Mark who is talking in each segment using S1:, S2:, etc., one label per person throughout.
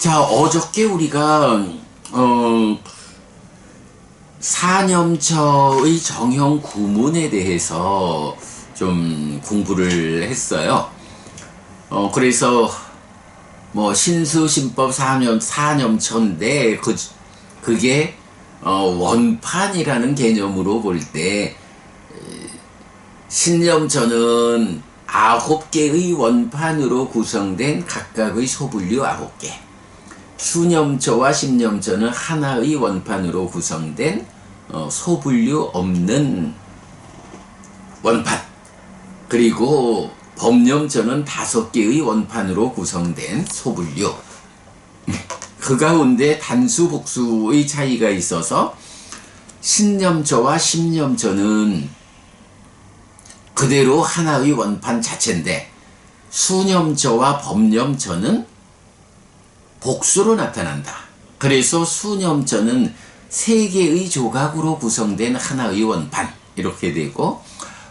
S1: 자, 어저께 우리가 사념처의 정형 구문에 대해서 좀 공부를 했어요. 그래서 뭐 신수신법 사념처인데 그게 원판이라는 개념으로 볼 때 신념처는 9개의 원판으로 구성된 각각의 소분류 9개, 수념처와 신념처는 하나의 원판으로 구성된 소분류 없는 원판, 그리고 법념처는 5개의 원판으로 구성된 소분류. 그 가운데 단수 복수의 차이가 있어서 신념처와 신념처는 그대로 하나의 원판 자체인데, 수념처와 법념처는 복수로 나타난다. 그래서 수념처는 3개의 조각으로 구성된 하나의 원판 이렇게 되고,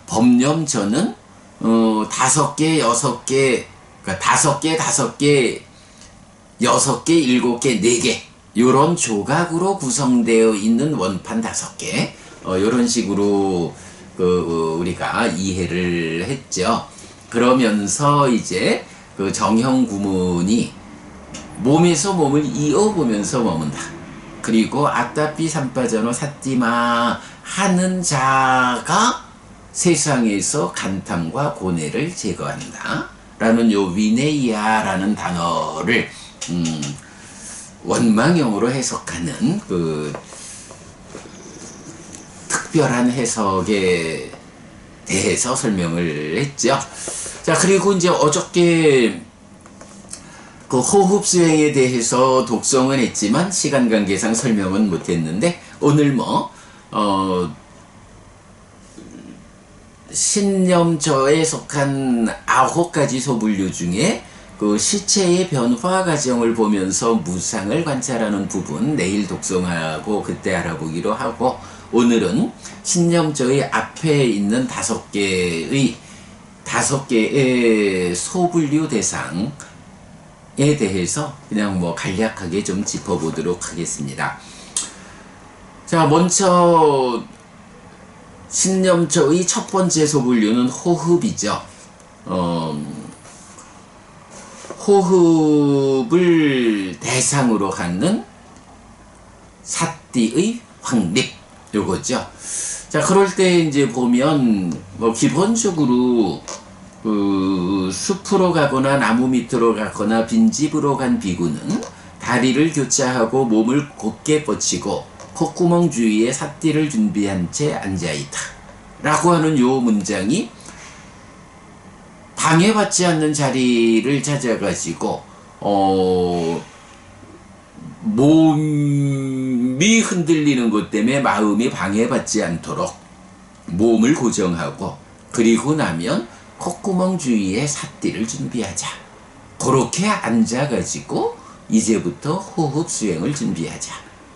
S1: 법념처는 5개, 6개, 그러니까 5개, 5개, 6개, 7개, 4개 요런 조각으로 구성되어 있는 원판 5개, 요런 식으로 우리가 이해를 했죠. 그러면서 이제 그 정형 구문이 몸에서 몸을 이어보면서 머문다. 그리고 아따삐 삼빠전어 사띠마 하는 자가 세상에서 간탐과 고뇌를 제거한다 라는 요 위네이아라는 단어를 원망형으로 해석하는 그 특별한 해석에 대해서 설명을 했죠. 자, 그리고 이제 어저께 그 호흡 수행에 대해서 독성은 했지만 시간 관계상 설명은 못했는데, 오늘 신념처에 속한 9가지 소분류 중에 그 시체의 변화 과정을 보면서 무상을 관찰하는 부분 내일 독성하고 그때 알아보기로 하고, 오늘은 신념처의 앞에 있는 5개의 소분류 대상에 대해서 그냥 간략하게 좀 짚어보도록 하겠습니다. 자, 먼저 신념처의 첫 번째 소분류는 호흡이죠. 호흡을 대상으로 갖는 사띠의 확립, 요거죠. 자, 그럴 때 이제 보면 기본적으로 숲으로 가거나 나무 밑으로 가거나 빈집으로 간 비구는 다리를 교차하고 몸을 곧게 뻗치고 콧구멍 주위에 사띠를 준비한 채 앉아있다 라고 하는 요 문장이 방해받지 않는 자리를 찾아가지고 몸이 흔들리는 것 때문에 마음이 방해받지 않도록 몸을 고정하고, 그리고 나면 콧구멍 주위에 사띠를 준비하자. 그렇게 앉아가지고 이제부터 호흡 수행을 준비하자.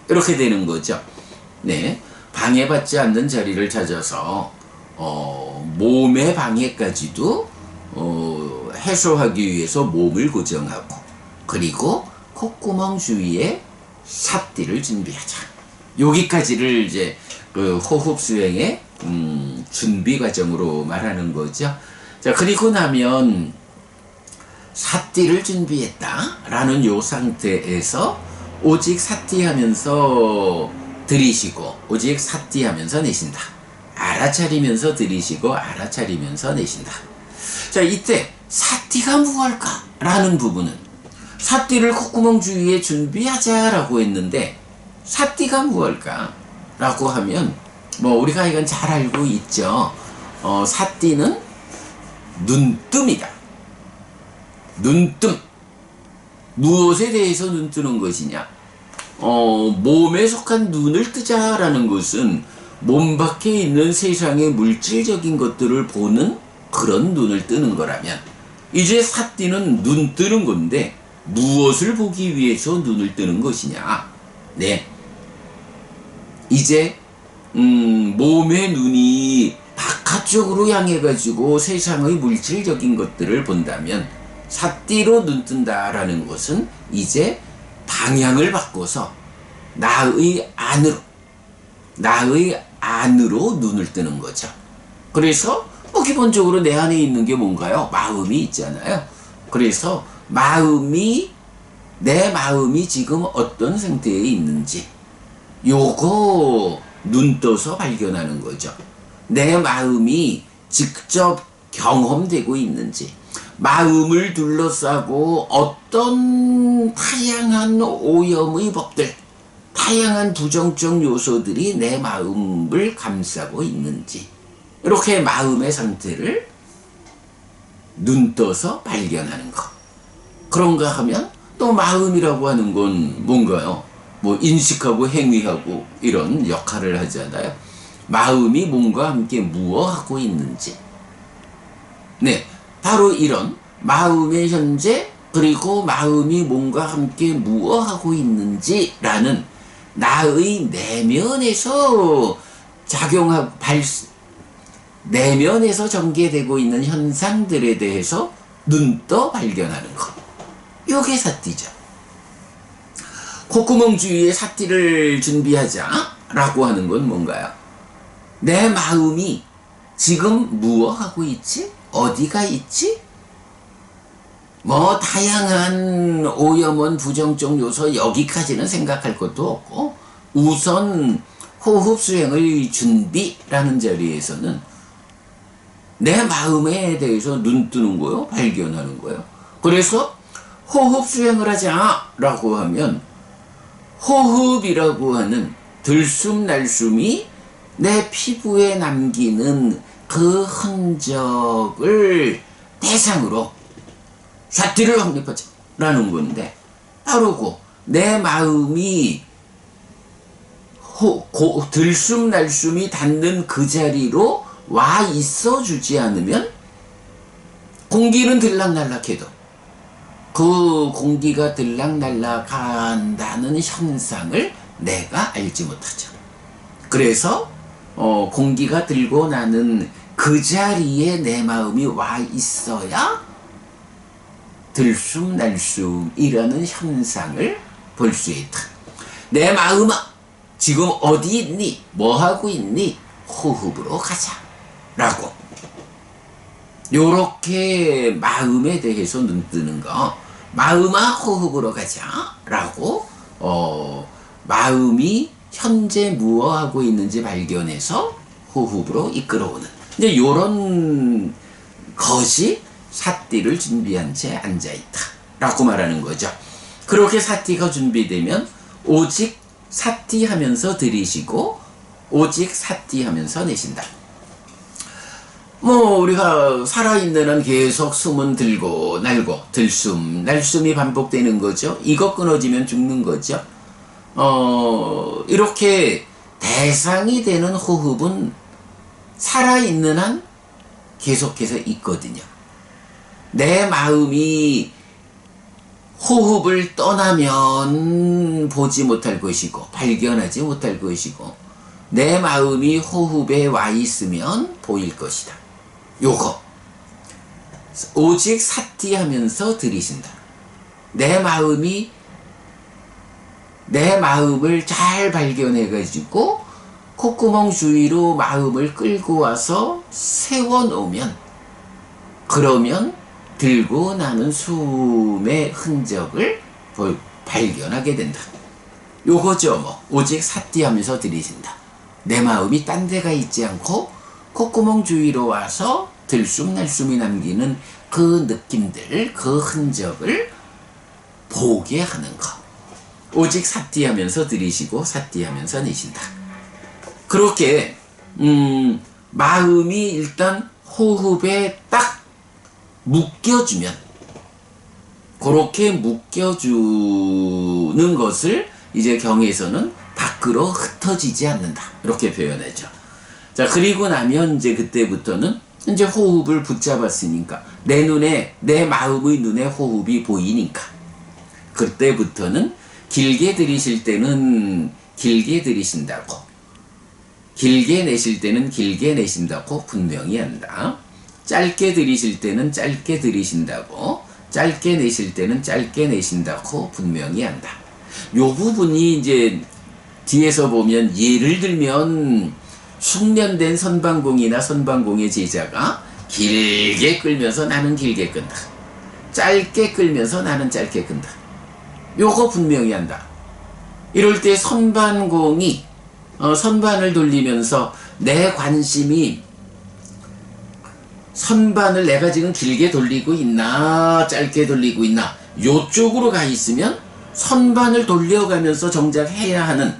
S1: 이렇게 되는 거죠. 네, 방해받지 않는 자리를 찾아서 몸의 방해까지도 해소하기 위해서 몸을 고정하고, 그리고 콧구멍 주위에 사띠를 준비하자. 여기까지를 이제 그 호흡 수행의 준비 과정으로 말하는 거죠. 자, 그리고 나면 사띠를 준비했다 라는 요 상태에서 오직 사띠하면서 들이쉬고 오직 사띠하면서 내쉰다. 알아차리면서 들이쉬고 알아차리면서 내쉰다. 자, 이때 사띠가 무엇일까 라는 부분은, 사띠를 콧구멍 주위에 준비하자라고 했는데 사띠가 무엇일까 라고 하면 우리가 이건 잘 알고 있죠. 사띠는 눈뜸이다. 눈뜸. 무엇에 대해서 눈 뜨는 것이냐? 몸에 속한 눈을 뜨자라는 것은 몸 밖에 있는 세상의 물질적인 것들을 보는 그런 눈을 뜨는 거라면, 이제 사띠는 눈 뜨는 건데 무엇을 보기 위해서 눈을 뜨는 것이냐? 네, 이제 몸의 눈이 바깥쪽으로 향해 가지고 세상의 물질적인 것들을 본다면 사띠로 눈 뜬다라는 것은 이제 방향을 바꿔서 나의 안으로 눈을 뜨는 거죠. 그래서 뭐 기본적으로 내 안에 있는 게 뭔가요? 마음이 있잖아요. 그래서 내 마음이 지금 어떤 상태에 있는지 요거 눈 떠서 발견하는 거죠. 내 마음이 직접 경험되고 있는지, 마음을 둘러싸고 어떤 다양한 오염의 법들, 다양한 부정적 요소들이 내 마음을 감싸고 있는지, 이렇게 마음의 상태를 눈 떠서 발견하는 것. 그런가 하면 또 마음이라고 하는 건 뭔가요? 뭐 인식하고 행위하고 이런 역할을 하잖아요. 마음이 뭔가 함께 무엇하고 있는지. 네, 바로 이런 마음의 현재, 그리고 마음이 뭔가 함께 무엇하고 있는지라는 나의 내면에서 내면에서 전개되고 있는 현상들에 대해서 눈떠 발견하는 것. 요게 사띠죠. 콧구멍 주위에 사띠를 준비하자라고 하는 건 뭔가요? 내 마음이 지금 무엇하고 있지? 어디가 있지? 뭐 다양한 오염원 부정적 요소 여기까지는 생각할 것도 없고, 우선 호흡 수행의 준비라는 자리에서는 내 마음에 대해서 눈 뜨는 거요, 발견하는 거예요. 그래서 호흡 수행을 하자라고 하면 호흡이라고 하는 들숨 날숨이 내 피부에 남기는 그 흔적을 대상으로 사띠를 확립하자라는 건데, 바로 내 마음이 들숨 날숨이 닿는 그 자리로 와 있어 주지 않으면 공기는 들락날락해도 그 공기가 들락날락한다는 현상을 내가 알지 못하죠. 그래서 공기가 들고 나는 그 자리에 내 마음이 와 있어야 들숨날숨이라는 현상을 볼 수 있다. 내 마음아, 지금 어디 있니? 뭐 하고 있니? 호흡으로 가자 라고, 요렇게 마음에 대해서 눈 뜨는 거, 마음아 호흡으로 가자 라고 마음이 현재 무엇 하고 있는지 발견해서 호흡으로 이끌어오는, 이제 요런 것이 사띠를 준비한 채 앉아있다 라고 말하는 거죠. 그렇게 사띠가 준비되면 오직 사띠 하면서 들이쉬고 오직 사띠 하면서 내쉰다. 뭐 우리가 살아있는 한 계속 숨은 들고 날고 들숨 날숨이 반복되는 거죠. 이거 끊어지면 죽는 거죠. 이렇게 대상이 되는 호흡은 살아있는 한 계속해서 있거든요. 내 마음이 호흡을 떠나면 보지 못할 것이고 발견하지 못할 것이고, 내 마음이 호흡에 와 있으면 보일 것이다. 요거 오직 사띠 하면서 들이신다. 내 마음을 잘 발견해 가지고 콧구멍 주위로 마음을 끌고 와서 세워 놓으면, 그러면 들고 나는 숨의 흔적을 발견하게 된다. 요거죠. 뭐 오직 사띠 하면서 들이신다. 내 마음이 딴 데가 있지 않고 콧구멍 주위로 와서 들숨 날숨이 남기는 그 느낌들, 그 흔적을 보게 하는 것. 오직 사띠 하면서 들이쉬고 사띠 하면서 내쉰다. 그렇게 마음이 일단 호흡에 딱 묶여주면, 그렇게 묶여주는 것을 이제 경에서는 밖으로 흩어지지 않는다 이렇게 표현하죠. 자, 그리고 나면 이제 그때부터는 이제 호흡을 붙잡았으니까 내 마음의 눈에 호흡이 보이니까 그때부터는 길게 들이쉴 때는 길게 들이신다고, 길게 내쉴 때는 길게 내쉰다고 분명히 한다. 짧게 들이쉴 때는 짧게 들이신다고, 짧게 내쉴 때는 짧게 내쉰다고 분명히 한다. 요 부분이 이제 뒤에서 보면 예를 들면 숙련된 선방공이나 선방공의 제자가 길게 끌면서 나는 길게 끈다. 짧게 끌면서 나는 짧게 끈다. 요거 분명히 한다. 이럴 때 선반공이 선반을 돌리면서 내 관심이 선반을 내가 지금 길게 돌리고 있나 짧게 돌리고 있나 요쪽으로 가 있으면 선반을 돌려가면서 정작 해야 하는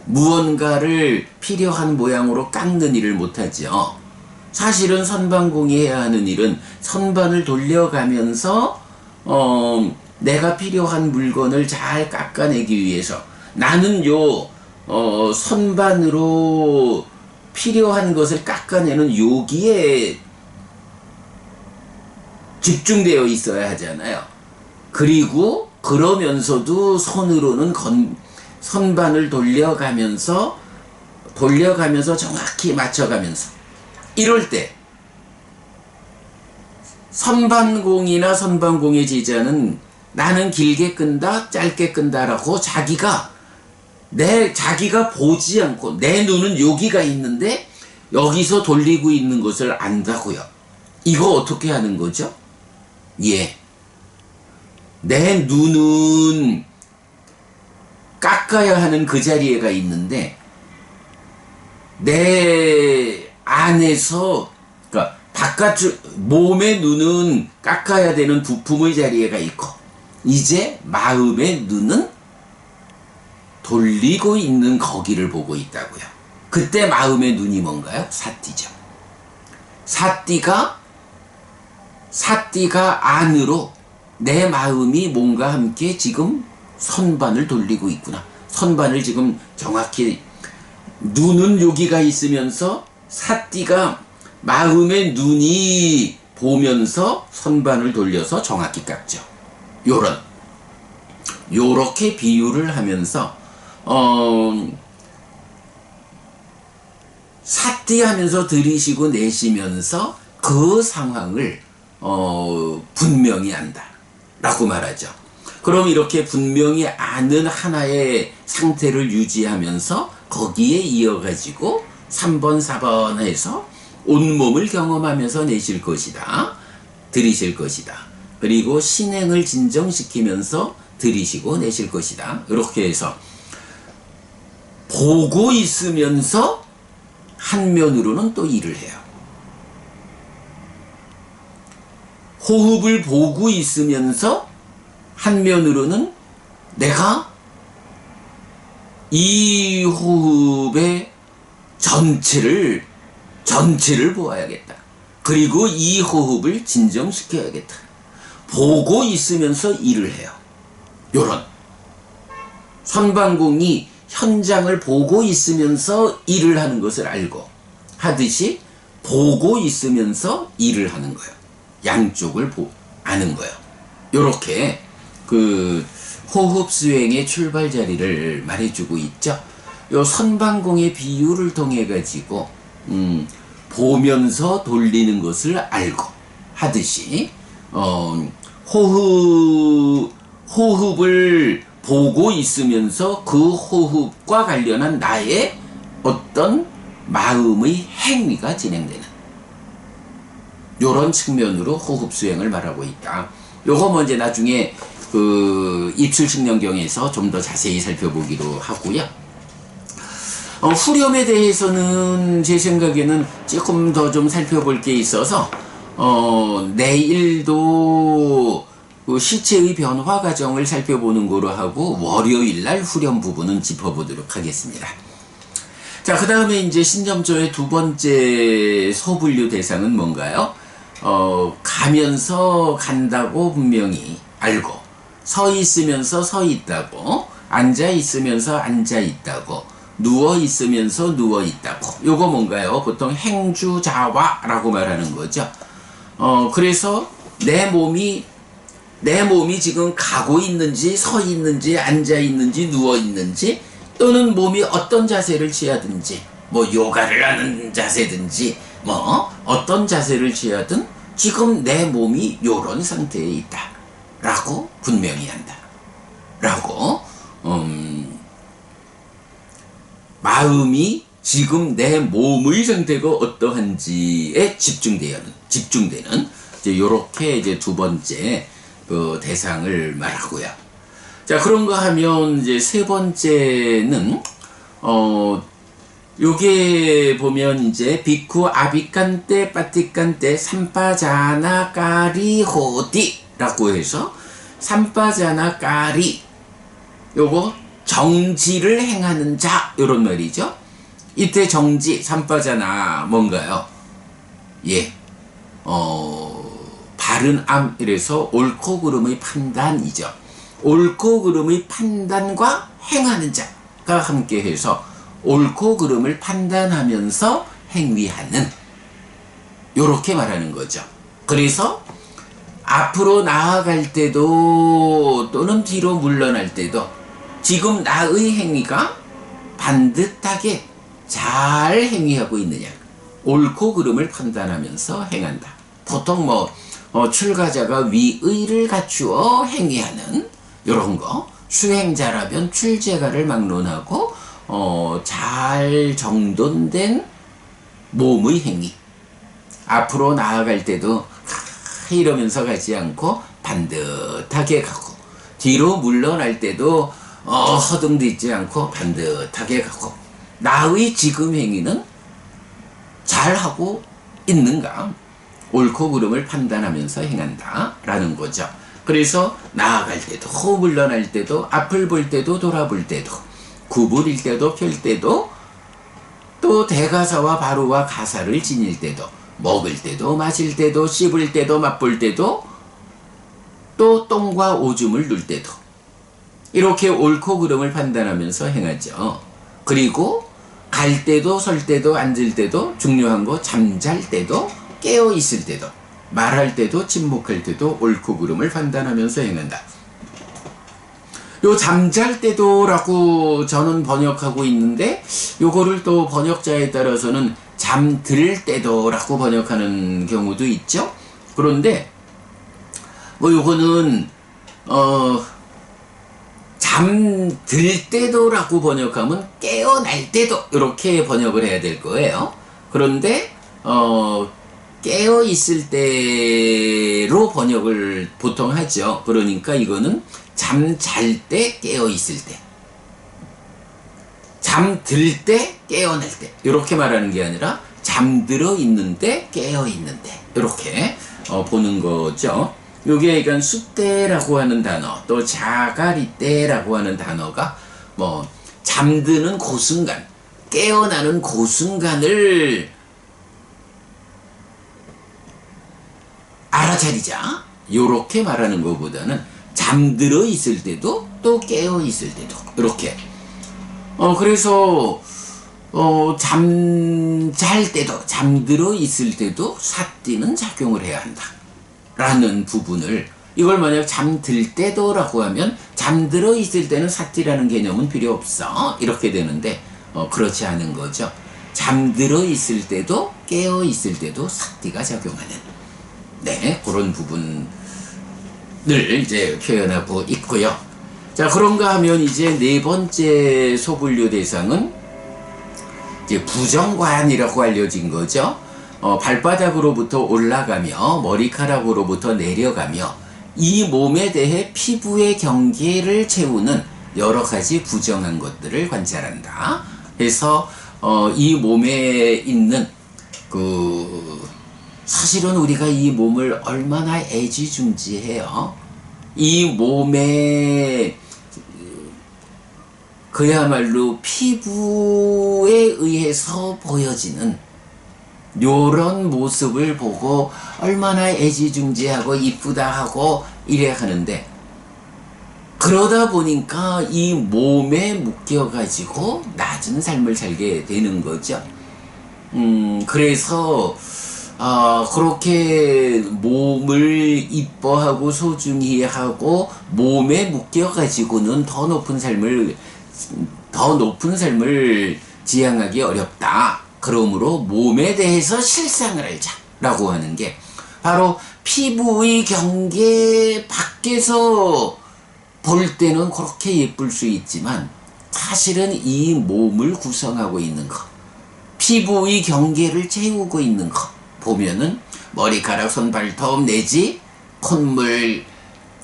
S1: 무언가를 필요한 모양으로 깎는 일을 못하죠. 사실은 선반공이 해야 하는 일은 선반을 돌려가면서 내가 필요한 물건을 잘 깎아내기 위해서 나는 선반으로 필요한 것을 깎아내는 요기에 집중되어 있어야 하잖아요. 그리고 그러면서도 손으로는 선반을 돌려가면서 정확히 맞춰가면서 이럴 때 선반공이나 선반공의 제자는 나는 길게 끈다 짧게 끈다라고 자기가 보지 않고 내 눈은 여기가 있는데 여기서 돌리고 있는 것을 안다고요. 이거 어떻게 하는 거죠? 예. 내 눈은 깎아야 하는 그 자리에가 있는데 내 안에서 그러니까 바깥쪽 몸의 눈은 깎아야 되는 부품의 자리에가 있고 이제 마음의 눈은 돌리고 있는 거기를 보고 있다고요. 그때 마음의 눈이 뭔가요? 사띠죠. 사띠가 안으로 내 마음이 뭔가 함께 지금 선반을 돌리고 있구나. 선반을 지금 정확히 눈은 여기가 있으면서 사띠가 마음의 눈이 보면서 선반을 돌려서 정확히 깎죠. 요렇게 비유를 하면서 사띠 하면서 들이쉬고 내쉬면서 그 상황을 분명히 안다 라고 말하죠. 그럼 이렇게 분명히 아는 하나의 상태를 유지하면서 거기에 이어가지고 3번 4번 해서 온몸을 경험하면서 내쉴 것이다. 들이쉴 것이다. 그리고 신행을 진정시키면서 들이쉬고 내쉴 것이다. 이렇게 해서 보고 있으면서 한면으로는 또 일을 해요. 호흡을 보고 있으면서 한면으로는 내가 이 호흡의 전체를 보아야겠다. 그리고 이 호흡을 진정시켜야겠다. 보고 있으면서 일을 해요. 요런 선방공이 현장을 보고 있으면서 일을 하는 것을 알고 하듯이 보고 있으면서 일을 하는 거예요. 양쪽을 아는 거예요. 요렇게 그 호흡 수행의 출발 자리를 말해주고 있죠. 요 선방공의 비유를 통해 가지고 보면서 돌리는 것을 알고 하듯이 호흡을 보고 있으면서 그 호흡과 관련한 나의 어떤 마음의 행위가 진행되는 요런 측면으로 호흡 수행을 말하고 있다. 요거 먼저 나중에 그 입술식량경에서 좀 더 자세히 살펴보기로 하고요. 후렴에 대해서는 제 생각에는 조금 더 좀 살펴볼 게 있어서 내일도 그 시체의 변화 과정을 살펴보는 거로 하고 월요일날 후렴 부분은 짚어보도록 하겠습니다. 자, 그 다음에 이제 신점조의 두 번째 소분류 대상은 뭔가요? 가면서 간다고 분명히 알고, 서 있으면서 서 있다고, 앉아 있으면서 앉아 있다고, 누워 있으면서 누워 있다고. 요거 뭔가요? 보통 행주자화라고 말하는 거죠. 그래서 내 몸이 지금 가고 있는지, 서 있는지, 앉아 있는지, 누워 있는지, 또는 몸이 어떤 자세를 취하든지, 뭐 요가를 하는 자세든지, 뭐 어떤 자세를 취하든 지금 내 몸이 요런 상태에 있다 라고 분명히 한다 라고 마음이 지금 내 몸의 상태가 어떠한지에 집중되는 이제 요렇게 이제 두 번째 그 대상을 말하고요. 자, 그런가 하면 이제 세 번째는 요게 보면 이제 비쿠 아비칸테 빠티칸테 삼파자나 까리 호디라고 해서 삼파자나 까리 요거 정지를 행하는 자 요런 말이죠. 이때 정지 삼파자나 뭔가요? 예, 바른 암 이래서 옳고 그름의 판단이죠. 옳고 그름의 판단과 행하는 자가 함께해서 옳고 그름을 판단하면서 행위하는 요렇게 말하는 거죠. 그래서 앞으로 나아갈 때도 또는 뒤로 물러날 때도 지금 나의 행위가 반듯하게 잘 행위하고 있느냐 옳고 그름을 판단하면서 행한다. 보통 출가자가 위의를 갖추어 행위하는 요런 거, 수행자라면 출제가를 막론하고 잘 정돈된 몸의 행위, 앞으로 나아갈 때도 이러면서 가지 않고 반듯하게 가고 뒤로 물러날 때도 허둥대지 않고 반듯하게 가고 나의 지금 행위는 잘하고 있는가 옳고 그름을 판단하면서 행한다 라는 거죠. 그래서 나아갈 때도 물러날 때도 앞을 볼 때도 돌아볼 때도 구부릴 때도 펼 때도 또 대가사와 바로와 가사를 지닐 때도 먹을 때도 마실 때도 씹을 때도 맛볼 때도 또 똥과 오줌을 눌 때도 이렇게 옳고 그름을 판단하면서 행하죠. 그리고 갈 때도 설 때도 앉을 때도 중요한 거 잠잘 때도 깨어 있을 때도 말할 때도 침묵할 때도 옳고 그름을 판단하면서 행한다. 요 잠잘 때도 라고 저는 번역하고 있는데 요거를 또 번역자에 따라서는 잠들 때도 라고 번역하는 경우도 있죠. 그런데 요거는 잠들 때도 라고 번역하면 깨어날 때도 이렇게 번역을 해야 될 거예요. 그런데 깨어 있을 때로 번역을 보통 하죠. 그러니까 이거는 잠잘 때 깨어 있을 때, 잠들 때 깨어날 때 이렇게 말하는 게 아니라 잠들어 있는데 깨어 있는데 이렇게 보는 거죠. 요게 그러니까 숫대라고 하는 단어 또 자가리떼라고 하는 단어가 잠드는 그 순간 깨어나는 그 순간을 알아차리자 요렇게 말하는 것보다는 잠들어 있을 때도 또 깨어 있을 때도 이렇게 그래서 잠잘 때도 잠들어 있을 때도 사띠는 작용을 해야 한다 라는 부분을 이걸 만약 잠들 때도 라고 하면 잠들어 있을 때는 사띠라는 개념은 필요 없어 이렇게 되는데 그렇지 않은 거죠. 잠들어 있을 때도 깨어 있을 때도 사띠가 작용하는 그런 부분을 이제 표현하고 있고요. 자, 그런가 하면 이제 네 번째 소분류 대상은 이제 부정관이라고 알려진 거죠. 발바닥으로부터 올라가며 머리카락으로부터 내려가며 이 몸에 대해 피부의 경계를 채우는 여러 가지 부정한 것들을 관찰한다. 그래서 이 몸에 있는 사실은 우리가 이 몸을 얼마나 애지중지해요. 이 몸에 그야말로 피부에 의해서 보여지는 요런 모습을 보고 얼마나 애지중지하고 이쁘다 하고 이래 하는데 그러다 보니까 이 몸에 묶여가지고 낮은 삶을 살게 되는 거죠. 그래서 그렇게 몸을 이뻐하고 소중히 하고 몸에 묶여가지고는 더 높은 삶을 지향하기 어렵다. 그러므로 몸에 대해서 실상을 알자라고 하는 게 바로 피부의 경계 밖에서 볼 때는 그렇게 예쁠 수 있지만 사실은 이 몸을 구성하고 있는 것, 피부의 경계를 채우고 있는 것 보면은 머리카락, 손발톱 내지 콧물,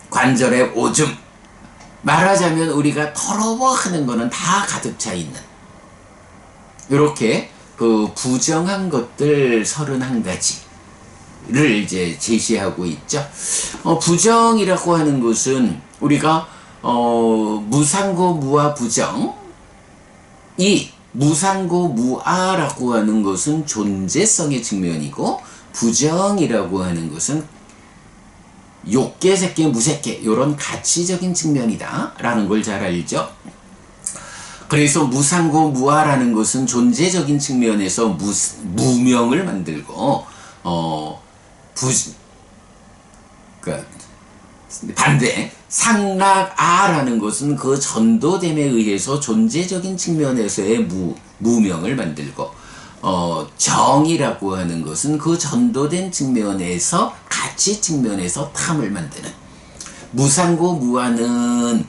S1: 관절의 오줌, 말하자면 우리가 더러워하는 거는 다 가득 차 있는, 이렇게 그 부정한 것들 31가지를 이제 제시하고 있죠. 부정이라고 하는 것은 우리가 무상고 무아 부정, 이 무상고 무아라고 하는 것은 존재성의 측면이고, 부정이라고 하는 것은 욕계, 색계, 무색계 이런 가치적인 측면이다 라는 걸 잘 알죠. 그래서 무상고 무아라는 것은 존재적인 측면에서 무명을 만들고, 그러니까 반대 상락아라는 것은 그 전도됨에 의해서 존재적인 측면에서의 무명을 만들고, 정이라고 하는 것은 그 전도된 측면에서 가치 측면에서 탐을 만드는, 무상고 무아는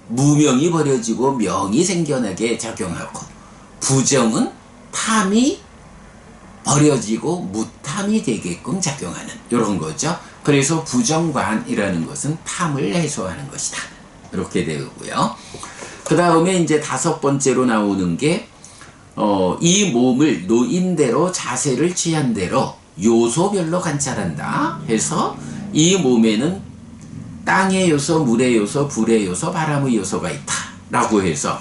S1: 무명이 버려지고 명이 생겨나게 작용하고, 부정은 탐이 버려지고 무탐이 되게끔 작용하는 이런 거죠. 그래서 부정관이라는 것은 탐을 해소하는 것이다, 이렇게 되고요. 그 다음에 이제 5번째로 나오는 게 이 몸을 노인대로 자세를 취한 대로 요소별로 관찰한다 해서, 이 몸에는 땅의 요소, 물의 요소, 불의 요소, 바람의 요소가 있다 라고 해서,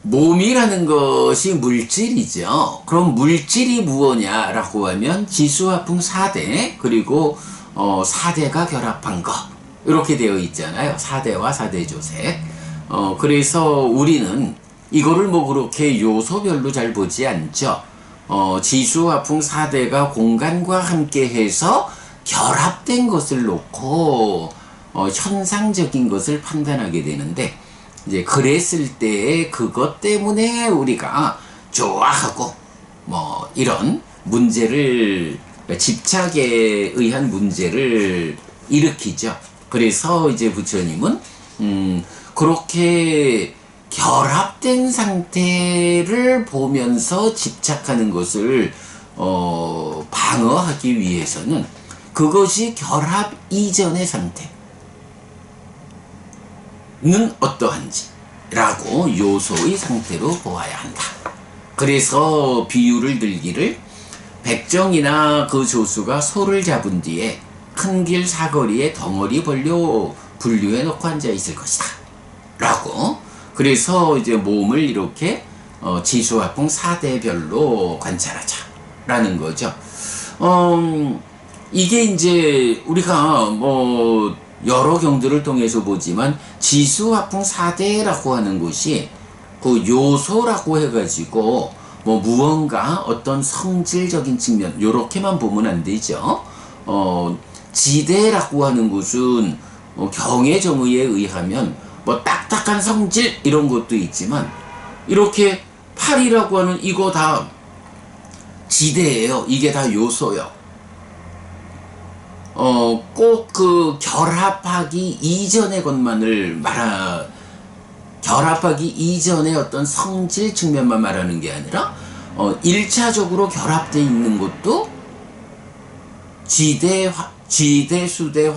S1: 몸이라는 것이 물질이죠. 그럼 물질이 무엇냐라고 하면 지수화풍 4대, 그리고 4대가 결합한 것, 이렇게 되어 있잖아요. 4대와 4대 조색. 그래서 우리는 이거를 뭐 그렇게 요소별로 잘 보지 않죠. 지수화풍 4대가 공간과 함께 해서 결합된 것을 놓고 현상적인 것을 판단하게 되는데, 이제 그랬을 때 그것 때문에 우리가 좋아하고 뭐 이런 문제를, 집착에 의한 문제를 일으키죠. 그래서 이제 부처님은 그렇게 결합된 상태를 보면서 집착하는 것을 방어하기 위해서는 그것이 결합 이전의 상태는 어떠한지 라고 요소의 상태로 보아야 한다. 그래서 비유를 들기를, 백정이나 그 조수가 소를 잡은 뒤에 큰 길 사거리에 덩어리 분류해 놓고 앉아 있을 것이다 라고. 그래서 이제 몸을 이렇게 지수화풍 4대별로 관찰하자 라는 거죠. 이게 이제 우리가 뭐 여러 경들을 통해서 보지만, 지수화풍 4대라고 하는 것이 그 요소라고 해가지고 뭐 무언가 어떤 성질적인 측면 요렇게만 보면 안 되죠. 지대라고 하는 것은 경의 정의에 의하면 뭐 딱딱한 성질 이런 것도 있지만, 이렇게 팔이라고 하는 이거 다 지대예요. 이게 다 요소요. 꼭 그 결합하기 이전의 것만을 결합하기 이전의 어떤 성질 측면만 말하는 게 아니라, 1차적으로 결합되어 있는 것도 지대, 수대,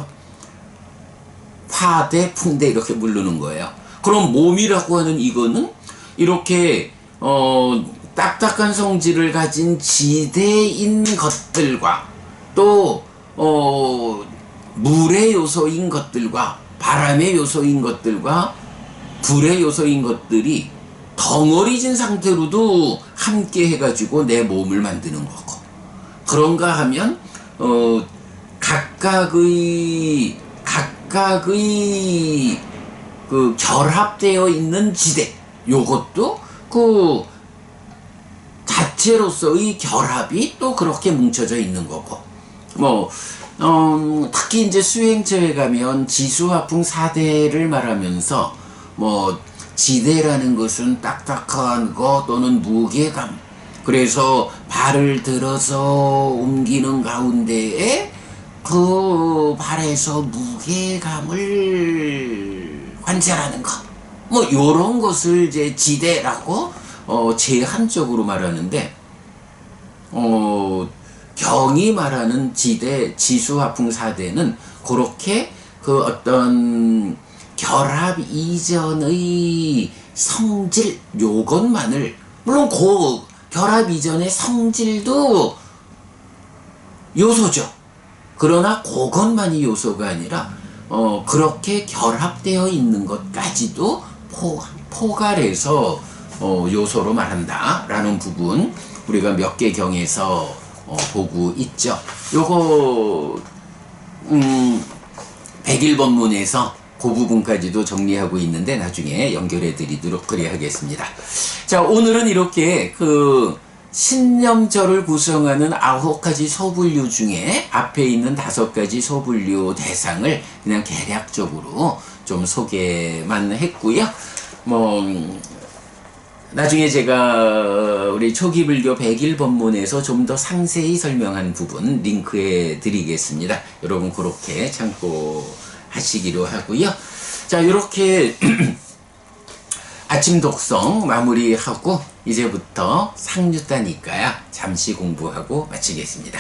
S1: 화대, 풍대 이렇게 부르는 거예요. 그럼 몸이라고 하는 이거는 이렇게 딱딱한 성질을 가진 지대인 것들과, 또 물의 요소인 것들과 바람의 요소인 것들과 불의 요소인 것들이 덩어리진 상태로도 함께 해가지고 내 몸을 만드는 거고, 그런가 하면 각각의 그 결합되어 있는 지대, 요것도 그 자체로서의 결합이 또 그렇게 뭉쳐져 있는 거고, 뭐 특히 이제 수행처에 가면 지수화풍 4대를 말하면서 뭐 지대라는 것은 딱딱한 거 또는 무게감, 그래서 발을 들어서 옮기는 가운데에 그 발에서 무게감을 관찰하는 것. 뭐 요런 것을 이제 지대라고 제한적으로 말하는데 경이 말하는 지대, 지수화풍사대는 그렇게 그 어떤 결합 이전의 성질 요것만을, 물론 그 결합 이전의 성질도 요소죠. 그러나 그것만이 요소가 아니라 그렇게 결합되어 있는 것까지도 포괄해서 요소로 말한다 라는 부분 우리가 몇 개 경에서 보고 있죠. 요거 101번문에서 그 부분까지도 정리하고 있는데 나중에 연결해 드리도록 그래야겠습니다. 자, 오늘은 이렇게 그 신념절을 구성하는 9가지 소분류 중에 앞에 있는 5가지 소분류 대상을 그냥 개략적으로 좀 소개만 했고요. 뭐 나중에 제가 우리 초기불교 101번문에서 좀 더 상세히 설명한 부분 링크해 드리겠습니다. 여러분 그렇게 참고하시기로 하고요. 자, 이렇게 아침 독성 마무리하고 이제부터 상류다니까요. 잠시 공부하고 마치겠습니다.